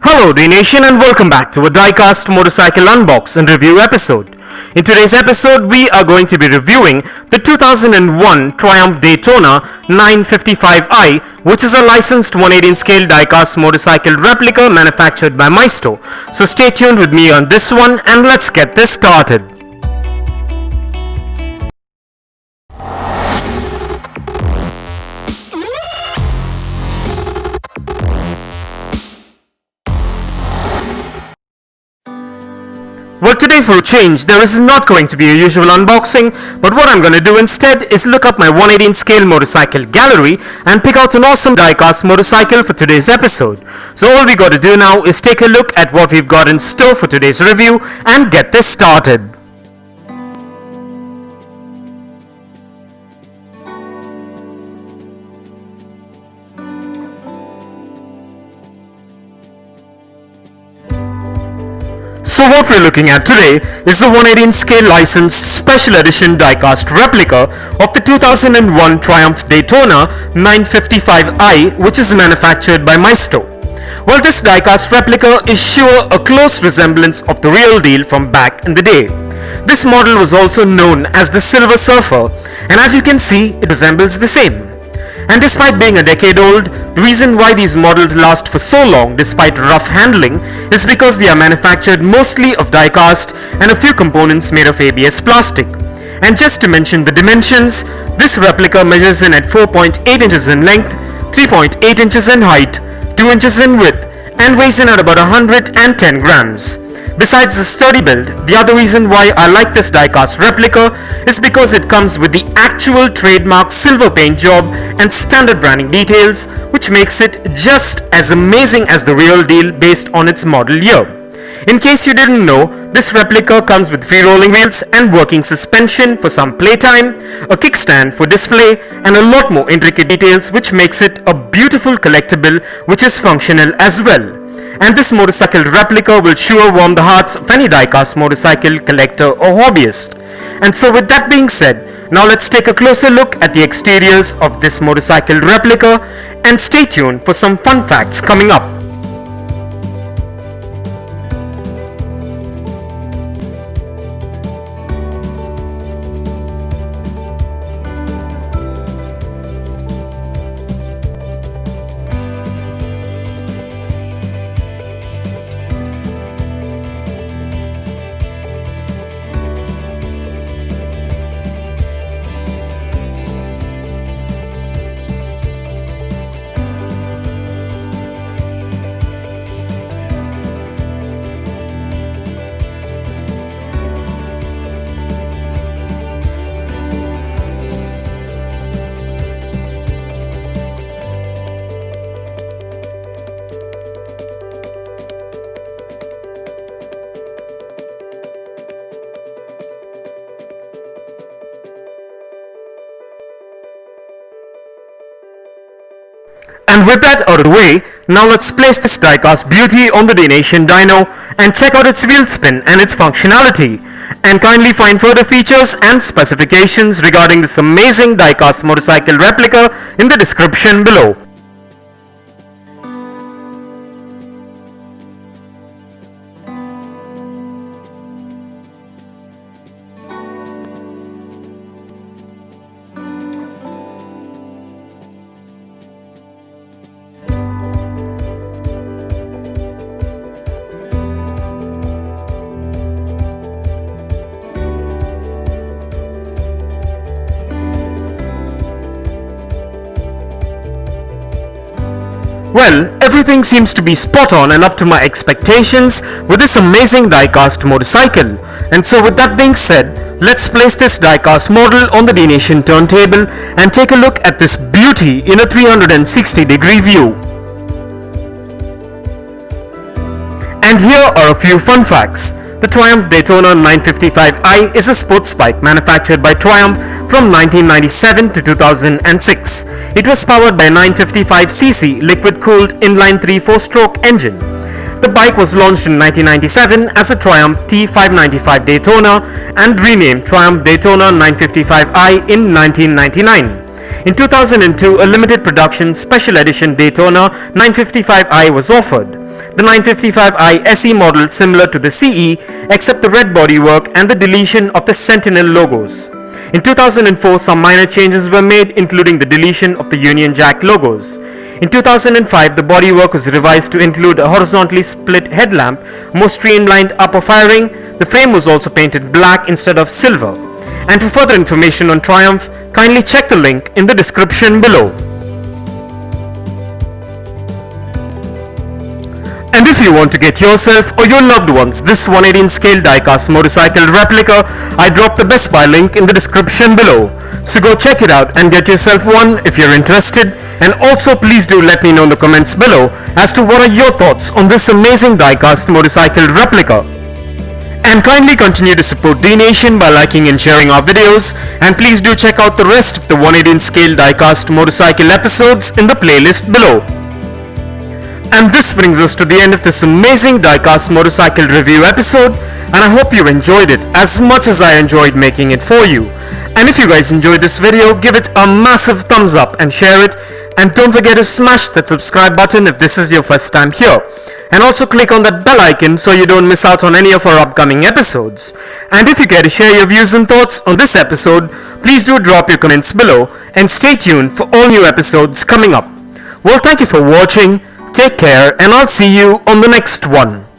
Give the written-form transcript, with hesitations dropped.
Hello Dnation and welcome back to a Diecast Motorcycle Unbox and Review episode. In today's episode we are going to be reviewing the 2001 Triumph Daytona 955i, which is a licensed 118 scale diecast motorcycle replica manufactured by Maisto. So stay tuned with me on this one and let's get this started. Well, today for a change, there is not going to be a usual unboxing, but what I'm going to do instead is look up my 118 scale motorcycle gallery and pick out an awesome diecast motorcycle for today's episode. So all we got to do now is take a look at what we've got in store for today's review and get this started. So what we're looking at today is the 118 scale licensed special edition diecast replica of the 2001 Triumph Daytona 955i, which is manufactured by Maisto. Well, this diecast replica is sure a close resemblance of the real deal from back in the day. This model was also known as the Silver Surfer, and as you can see, it resembles the same. And despite being a decade old, the reason why these models last for so long despite rough handling is because they are manufactured mostly of die-cast and a few components made of ABS plastic. And just to mention the dimensions, this replica measures in at 4.8 inches in length, 3.8 inches in height, 2 inches in width, and weighs in at about 110 grams. Besides the sturdy build, the other reason why I like this diecast replica is because it comes with the actual trademark silver paint job and standard branding details, which makes it just as amazing as the real deal based on its model year. In case you didn't know, this replica comes with free rolling wheels and working suspension for some playtime, a kickstand for display, and a lot more intricate details, which makes it a beautiful collectible which is functional as well. And this motorcycle replica will sure warm the hearts of any diecast motorcycle collector or hobbyist. And so with that being said, now let's take a closer look at the exteriors of this motorcycle replica and stay tuned for some fun facts coming up. And with that out of the way, now let's place this diecast beauty on the Dnation dyno and check out its wheel spin and its functionality. And kindly find further features and specifications regarding this amazing diecast motorcycle replica in the description below. Well, everything seems to be spot on and up to my expectations with this amazing diecast motorcycle. And so with that being said, let's place this diecast model on the Dnation turntable and take a look at this beauty in a 360-degree view. And here are a few fun facts. The Triumph Daytona 955i is a sports bike manufactured by Triumph from 1997 to 2006. It was powered by a 955cc liquid-cooled inline 3/4-stroke engine. The bike was launched in 1997 as a Triumph T595 Daytona and renamed Triumph Daytona 955i in 1999. In 2002, a limited production special edition Daytona 955i was offered. The 955i SE model similar to the CE except the red bodywork and the deletion of the Sentinel logos. In 2004, some minor changes were made, including the deletion of the Union Jack logos. In 2005, the bodywork was revised to include a horizontally split headlamp, more streamlined upper fairing. The frame was also painted black instead of silver. And for further information on Triumph, kindly check the link in the description below. And if you want to get yourself or your loved ones this 118 scale diecast motorcycle replica, I dropped the Best Buy link in the description below. So go check it out and get yourself one if you're interested. And also please do let me know in the comments below as to what are your thoughts on this amazing diecast motorcycle replica. And kindly continue to support Dnation by liking and sharing our videos, and please do check out the rest of the 118 scale diecast motorcycle episodes in the playlist below. And this brings us to the end of this amazing diecast motorcycle review episode, and I hope you enjoyed it as much as I enjoyed making it for you. And if you guys enjoyed this video, give it a massive thumbs up and share it, and don't forget to smash that subscribe button if this is your first time here. And also click on that bell icon so you don't miss out on any of our upcoming episodes. And if you care to share your views and thoughts on this episode, please do drop your comments below and stay tuned for all new episodes coming up. Well, thank you for watching, take care, and I'll see you on the next one.